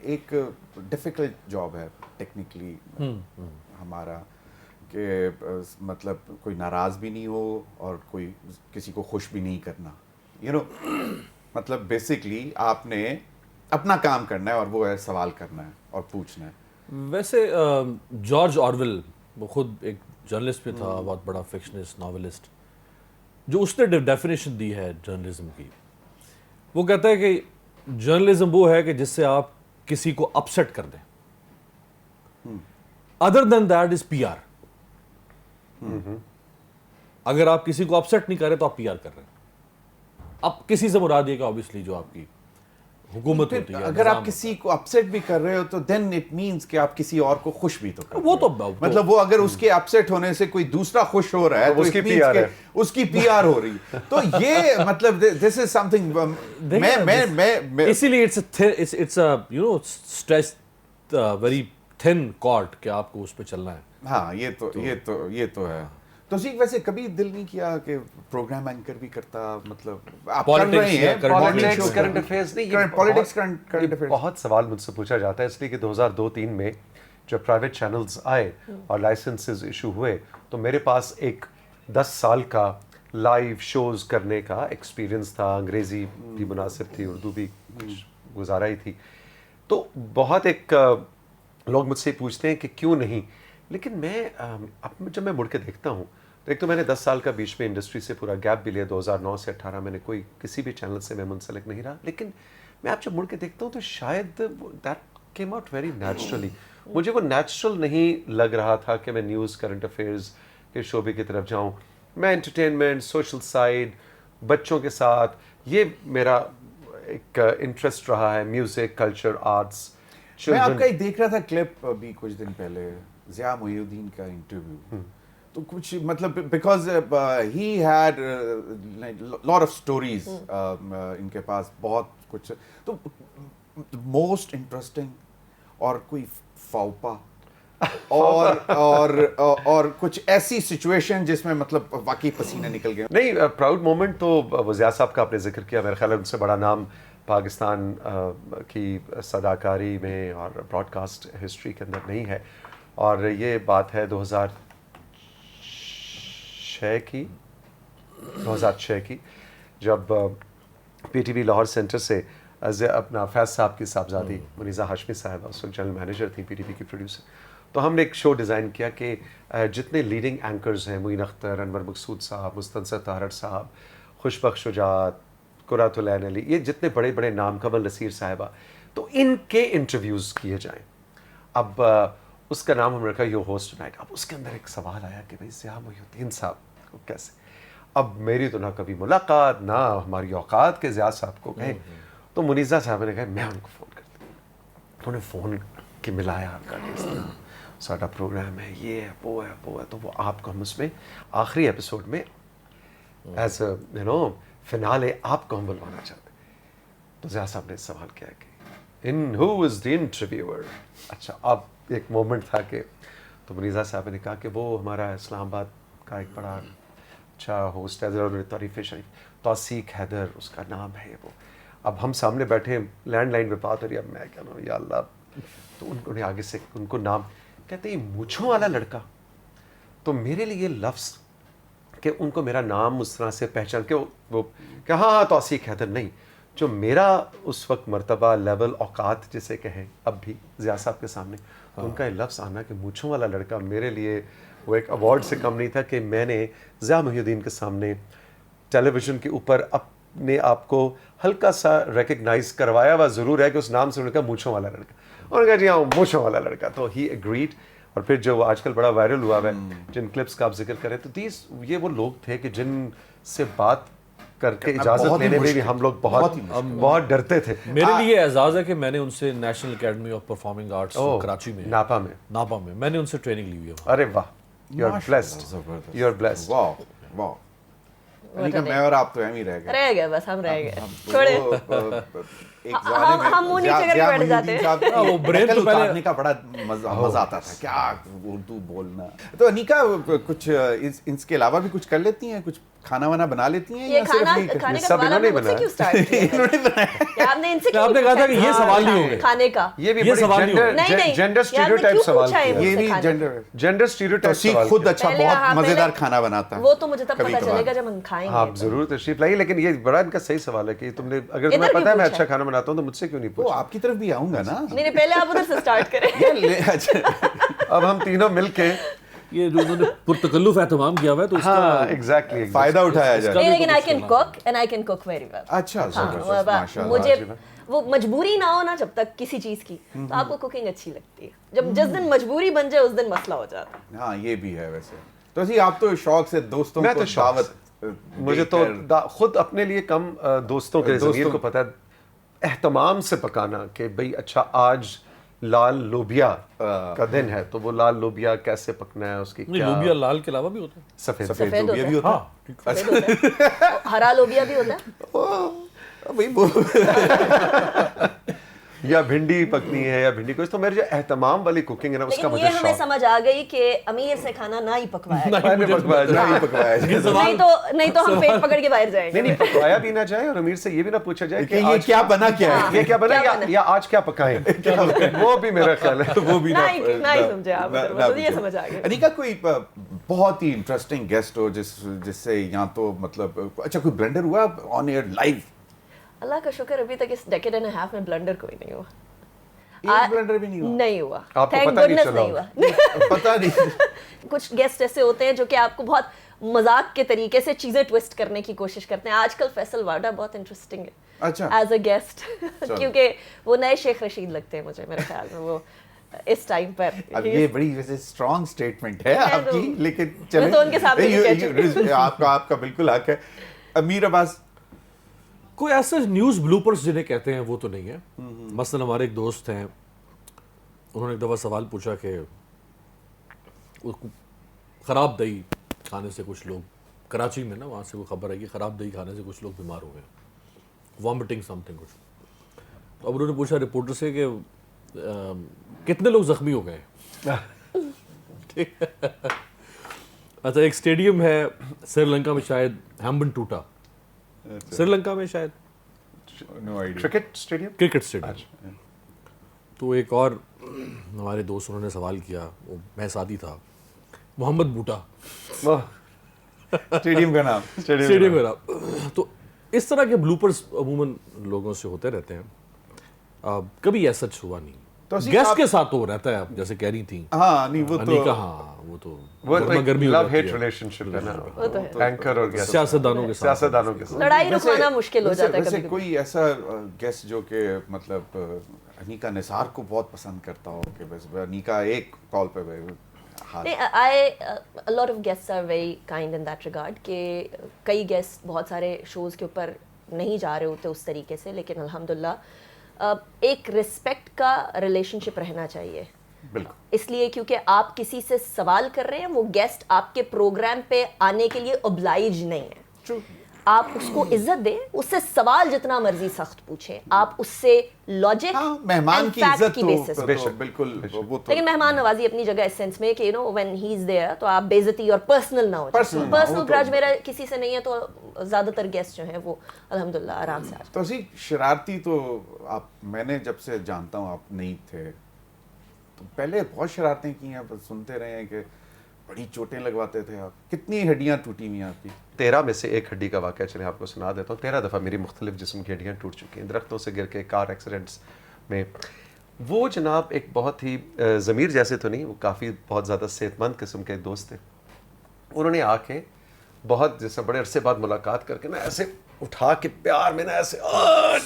ایک difficult job ہے technically ہمارا, کہ مطلب کوئی ناراض بھی نہیں ہو اور کوئی کسی کو خوش بھی نہیں کرنا, مطلب بیسکلی آپ نے اپنا کام کرنا ہے اور وہ ہے سوال کرنا ہے اور پوچھنا ہے. ویسے جارج آرویل, وہ خود ایک جرنلسٹ بھی تھا, بہت بڑا فکشنسٹ, ناولسٹ, جو اس نے ڈیفینیشن دی ہے جرنلزم کی, وہ کہتا ہے کہ جرنلزم وہ ہے کہ جس سے آپ کسی کو اپسیٹ کر دیں, other than that is PR آر. اگر آپ کسی کو اپسیٹ نہیں کر رہے تو آپ پی آر کر رہے ہیں. اب کسی سے مراد یہ کہ obviously جو آپ کی حکومت ہوتی ہے, اگر آپ کسی کو اپسیٹ بھی کر رہے ہو تو دین اٹ مینس کہ آپ کسی اور کو خوش بھی تو کر رہے ہو. وہ تو مطلب وہ اگر اس کے اپسیٹ ہونے سے کوئی دوسرا خوش ہو رہا ہے تو اس کی پی آر ہو رہی ہے. تو یہ مطلب دس از سم تھنگ, میں اسی لیے it's stretch very thin card کہ آپ کو اس پہ چلنا ہے. ہاں یہ تو ہے. تو جی ویسے کبھی دل نہیں کیا کہ پروگرام اینکر بھی کرتا, مطلب آپ کر رہے ہیں پالیٹکس, کرنٹ افیئرز نہیں, پالیٹکس کرنٹ افیئرز. بہت سوال مجھ سے پوچھا جاتا ہے, اس لیے کہ 2002-03 میں جب پرائیویٹ چینلز آئے اور لائسنسز ایشو ہوئے تو میرے پاس ایک 10 سال کا لائیو شوز کرنے کا ایکسپیرینس تھا. انگریزی بھی مناسب تھی, اردو بھی گزارا ہی تھی. تو بہت ایک لوگ مجھ سے پوچھتے ہیں کہ کیوں نہیں, لیکن میں اب جب میں مڑ کے دیکھتا ہوں تو ایک تو میں نے 10 سال کا بیچ میں انڈسٹری سے پورا گیپ بھی لیا, 2009 سے 18 میں نے کوئی کسی بھی چینل سے میں منسلک نہیں رہا, لیکن میں اب جب مڑ کے دیکھتا ہوں تو شاید that came out very naturally. مجھے وہ نیچرل نہیں لگ رہا تھا کہ میں نیوز, کرنٹ افیئرز کے شعبے کی طرف جاؤں. میں انٹرٹینمنٹ, سوشل سائڈ, بچوں کے ساتھ, یہ میرا ایک انٹرسٹ رہا ہے, میوزک, کلچر, آرٹس. میں آپ کا ایک دیکھ رہا تھا کلپ ابھی کچھ دن پہلے, ضیاء محی الدین کا انٹرویو, تو کچھ مطلب because he had lot of stories, ان کے پاس بہت کچھ, تو موسٹ انٹرسٹنگ اور کوئی فاوپا اور کچھ ایسی سچویشن جس میں مطلب واقعی پسینے نکل گئے. نہیں, پراؤڈ مومنٹ تو ضیاء صاحب کا آپ نے ذکر کیا, میرا خیال ہے ان سے بڑا نام پاکستان کی صداکاری میں اور براڈ کاسٹ ہسٹری کے اندر نہیں ہے. اور یہ بات ہے 2006 کی جب P T V Lahore centre سے اپنا فیض صاحب کی صاحبزادی منیزہ ہاشمی صاحبہ اس وقت جنرل مینیجر تھی پی ٹی وی کی پروڈیوسر, تو ہم نے ایک شو ڈیزائن کیا کہ جتنے لیڈنگ اینکرز ہیں, معین اختر, انور مقصود صاحب, مستنصر طاہر صاحب, خوشبخش شجاعت, قرۃ العین علی, یہ جتنے بڑے بڑے نام, کمل نصیر صاحبہ, تو ان کے انٹرویوز کیے جائیں. اب اس کا نام ہم نے رکھا یو ہوسٹ نائٹ. اب اس کے اندر ایک سوال آیا کہ بھائی ضیاء محی الدین صاحب کو کیسے, اب میری تو نہ کبھی ملاقات, نہ ہماری اوقات کے ضیاء صاحب کو کہیں, تو منیزہ صاحب نے کہا میں ان کو فون کرتی ہوں. تو انہیں فون کے ملایا, ساڈا پروگرام ہے, یہ ہے, وہ ہے, تو وہ آپ کو ہم اس میں آخری ایپیسوڈ میں ایز اے فنالے آپ کو ہم بلوانا چاہتے ہیں. تو ضیاء صاحب نے سوال کیا کہ ان ہو از دی انٹرویور. اچھا, اب ایک مومنٹ تھا کہ تو منیزہ صاحب نے کہا کہ وہ ہمارا اسلام آباد کا ایک بڑا اچھا ہوسٹ ہے, ضرور تعریف شریف, توثیق حیدر اس کا نام ہے. وہ اب ہم سامنے بیٹھے, لینڈ لائن پہ بات ہو رہی ہے, اب میں کہہ رہا ہوں یا اللہ, تو ان نے آگے سے ان کو نام کہتے ہیں مونچھوں والا لڑکا. تو میرے لیے لفظ کہ ان کو میرا نام اس طرح سے پہچان کے وہ کہ ہاں توثیق حیدر, نہیں, جو میرا اس وقت مرتبہ لیول اوقات جسے کہیں اب بھی ضیاء صاحب کے سامنے, تو ان کا یہ لفظ آنا کہ مونچھوں والا لڑکا میرے لیے وہ ایک ایوارڈ سے کم نہیں تھا کہ میں نے ضیاء محی الدین کے سامنے ٹیلی ویژن کے اوپر اپنے آپ کو ہلکا سا ریکگنائز کروایا ہوا ضرور ہے کہ اس نام سے انہوں نے کہا مونچھوں والا لڑکا, اور انہوں نے کہا جی ہاں مونچھوں والا لڑکا. تو ہی ایگریڈ. اور پھر جو آج کل بڑا وائرل ہوا ہے جن کلپس کا آپ ذکر کریں, تو یہ وہ لوگ تھے کہ جن سے بات کر کے اجازت لینے میں بھی ہم لوگ بہت ڈرتے تھے. میرے لیے اعزاز ہے کہ میں نے ان سے national academy of performing arts Karachi میں, ناپا میں میں نے ان سے ٹریننگ لی ہوئی ہے. ارے واہ, you are blessed, you are blessed. واہ واہ, میں اور آپ تو ایم ہی رہ گئے بس, ہم رہ گئے چھوڑے, ہم منہ نیچے کر کے بیٹھ جاتے ہیں. وہ برین تو پہلے کا بڑا مزہ آتا تھا, کیا اردو بولنا. تو انیکا کچھ اس کے علاوہ بھی کچھ کر لیتی ہیں, کچھ खाना वाना बना लेती हैं ये या सिर्फ खाना यही खाने का सब सवाल इन्होंने आपने मुझसे बनाया। क्यों स्टार्ट किया इन्होंने बनाया? क्या आपने इनसे क्यों आपने कहा था कि ये पूछा? सवाल नहीं होंगे। खाने का ये भी ये सवाल नहीं होगा। नहीं जेंडर ये आपने स्टीरियोटाइप क्यों सवाल पूछा है किया ये मुझसे भी खाने जेंडर जेंडर तो स्टीरियोटाइप सीख सवाल खुद किया। अच्छा पहले बहुत हाँ, मजेदार पहले- खाना बनाता है वो तो मुझे तब कभी पता कभार। चलेगा जब हम खाएंगे आप जरूर तशरीफ लाइए, लेकिन ये बड़ा इनका सही सवाल है कि तुमने अगर तुम्हें क्यों पता है मैं पूछा अच्छा है? खाना बनाता हूँ तो मुझसे क्यों नहीं वो पूछा? आपकी तरफ भी आऊंगा ना नहीं पहले आप उधर से स्टार्ट करें अच्छा अब हम तीनों मिलके ये जो उन्होंने पुरतकल्लुफ एहतमाम किया हुआ है तो उसका हाँ एग्जैक्टली फायदा उठाया जाए नहीं लेकिन I can cook and I can cook very well अच्छा जबरदस्त, माशाल्लाह। मुझे वो मजबूरी ना हो ना जब तक किसी चीज की तो आपको कुकिंग अच्छी लगती है जब जिस दिन मजबूरी बन जाए उस दिन मसला हो जाता है हाँ ये भी है वैसे तो जी आप तो शौक से दोस्तों मैं को तो शौक दावत मुझे तो देकर- खुद अपने लिए कम दोस्तों के दोस्तों- ज़मीर को पता है एहतमाम से पकाना कि भाई अच्छा आज लाल लोबिया का दिन है तो वो लाल लोबिया कैसे पकना है उसकी नहीं क्या लोबिया लाल के अलावा भी होता है। सफेद सफेद सफेद लोबिया होता भी है। होता हाँ ठीक है। सफेद होता है। हरा लोबिया भी होता है भाई वो या भिंडी पकनी है या भिंडी कुछ तो मेरी जो एहतमाम वाली कुकिंग है ना उसका लेकिन मुझे ये हमें शौक समझ आ गई कि अमीर से खाना ना ही पकवाया जाए। मैंने पकवाया जाए। नहीं पकवाया जाए। नहीं तो हम पेट पकड़ के बाहर जाएंगे नहीं पकवाया भी ना जाए और अमीर से ये भी ना पूछा जाए कि ये आज क्या बना क्या है ये क्या बना क्या या, बना? या आज क्या पकाएं वो भी मेरा ख्याल है वो भी ना नहीं समझे आप ना- उधर, ना मतलब ये पूछो। समझ आ गया। अनिका कोई बहुत ही इंटरेस्टिंग गेस्ट हो जिससे या तो मतलब अच्छा कोई ब्लेंडर हुआ ऑन एयर लाइव अल्लाह का शुक्र अभी तक इस डेकेड एंड हाफ में ब्लंडर कोई नहीं हुआ एक ब्लेंडर भी नहीं हुआ नहीं हुआ आपको Thank पता नहीं goodness चला नहीं हुआ पता नहीं कुछ गेस्ट ऐसे होते हैं जो कि आपको बहुत मजाक के तरीके से चीजें ट्विस्ट करने की कोशिश करते हैं आजकल फैसल वाडा बहुत इंटरेस्टिंग है अच्छा एज अ गेस्ट क्योंकि वो नए शेख रशीद लगते हैं मुझे मेरे ख्याल में वो इस टाइम पर अब ये बड़ी वैसे स्ट्रॉन्ग स्टेटमेंट है मैं तो- आपकी लेकिन मैं तो उनके सामने नहीं, नहीं कह चुकी। आपका बिल्कुल हक है अमीर अब्बास कोई ऐसा न्यूज़ ब्लूपर्स जिन्हें कहते हैं वो तो नहीं है। मसलन हमारे एक दोस्त हैं, उन्होंने एक दफ़ा सवाल पूछा कि ख़राब दही खाने से कुछ लोग कराची में ना वहाँ से वो खबर है कि ख़राब दही खाने से कुछ लोग बीमार हो गए, वॉमिटिंग समथिंग कुछ। तो अब उन्होंने पूछा रिपोर्टर से कि कितने लोग ज़ख्मी हो गए। ठीक है। अच्छा एक स्टेडियम है श्रीलंका में शायद हैम्बन टूटा, श्रीलंका में शायद no idea cricket stadium cricket stadium. तो एक और हमारे दोस्त उन्होंने सवाल किया, वो मैं साथी था, मोहम्मद बूटा स्टेडियम का नाम स्टेडियम में रहा। तो इस तरह के ब्लूपर्स अमूमन लोगों से होते रहते हैं। कभी ऐसा हुआ नहीं। तो असी गेस्ट आप- के साथ तो हो रहता है, आप जैसे कह रही थी हाँ नहीं वो अनिका, तो हाँ वो तो वो गर्मा गर्मी हो लव जाती हेट है रिलेशनशिप है ना वो तो है। एंकर और गेस्ट सियासतदानों के साथ। सियासतदानों के साथ लड़ाई वैसे- रुकवाना मुश्किल हो वैसे- जाता है वैसे कभी कोई ऐसा गेस्ट जो कि मतलब अनिका निसार को बहुत पसंद करता हो कि बस अनिका एक कॉल पे हाथ नहीं आई a lot of guests are very kind in that regard कि कई गेस्ट बहुत सारे शोज़ के ऊपर नहीं जा रहे होते उस तरीके से, लेकिन अल्हम्दुलिल्लाह एक रिस्पेक्ट का रिलेशनशिप रहना चाहिए। बिल्कुल इसलिए क्योंकि आप किसी से सवाल कर रहे हैं, वो गेस्ट आपके प्रोग्राम पे आने के लिए ऑब्लाइज नहीं है। True. आप उसको इज्जत दें, उससे सवाल जितना मर्जी सख्त पूछें, आप उससे लॉजिक हाँ मेहमान की इज्जत बेसिस तो बेशक, बिल्कुल वो तो लेकिन मेहमान नवाजी अपनी जगह इस सेंस में कि you know when he is there तो आप बेइज्जती और पर्सनल ना हो Personal ना हो, पर्सनल वो ग्रज तो- मेरा किसी से नहीं है, तो ज्यादातर गेस्ट जो हैं वो अल्हम्दुलिल्लाह आराम से आ जाते तो असी शरारती तो आप मैंने जब से जानता हूँ आप नहीं थे तो पहले बहुत शरारतें की हैं, पर सुनते रहे हैं कि बड़ी चोटें लगवाते थे आप। कितनी हड्डियां टूटी हुई हैं आपकी? 13 में से एक हड्डी का वाक़या चले आपको सुना देता हूँ। 13 दफ़ा मेरी मुख्तलिफ जिस्म की हड्डियाँ टूट चुकी हैं, दरख्तों से गिर के, कार एक्सीडेंट्स में। वो जनाब एक बहुत ही ज़मीर जैसे तो नहीं, वो काफ़ी बहुत ज़्यादा सेहतमंद किस्म के दोस्त थे। उन्होंने आके बहुत जैसे बड़े अरसे बाद मुलाकात करके ना ऐसे उठा के प्यार में ना ऐसे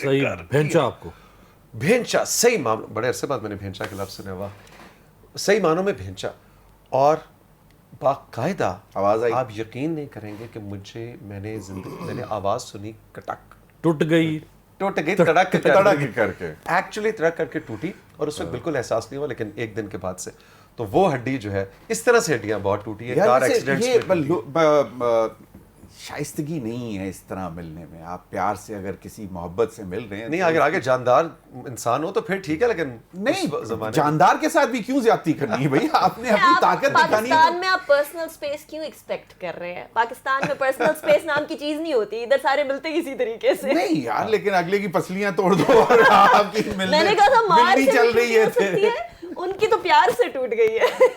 सही भेंचा आपको। भेंचा, सही मानो बड़े अरसे बाद मैंने भेंचा के लफ्ज़ सुना, वाह सही मानों में भेंचा। और बाकायदा आवाज़ आई? आप यकीन नहीं करेंगे कि मैंने आवाज़ सुनी, कटक टूट गई टूट गई, तड़क तड़क करके एक्चुअली तड़क करके टूटी और उस वक्त बिल्कुल एहसास नहीं हुआ, लेकिन एक दिन के बाद से तो वो हड्डी जो है, इस तरह से हड्डियां बहुत टूटी है यार कार वैसे एक्सीडेंट्स ये में टूटी है। शाइस्तगी नहीं है इस तरह मिलने में. आप प्यार से अगर किसी मोहब्बत से मिल रहे हैं नहीं, अगर आगे जानदार इंसान हो तो फिर ठीक है, लेकिन नहीं, जानदार के साथ भी क्यों ज्यादती करनी है भैया? आपने अपनी ताकत दिखानी है. पाकिस्तान में आप पर्सनल स्पेस क्यों एक्सपेक्ट कर रहे हैं? पाकिस्तान में पर्सनल स्पेस नाम की चीज नहीं होती, इधर सारे मिलते किसी तरीके से. नहीं यार, लेकिन अगले की पसलियां तोड़ दो और आपकी मैंने कहा था मार से चल रही है. उनकी तो प्यार से टूट गई है.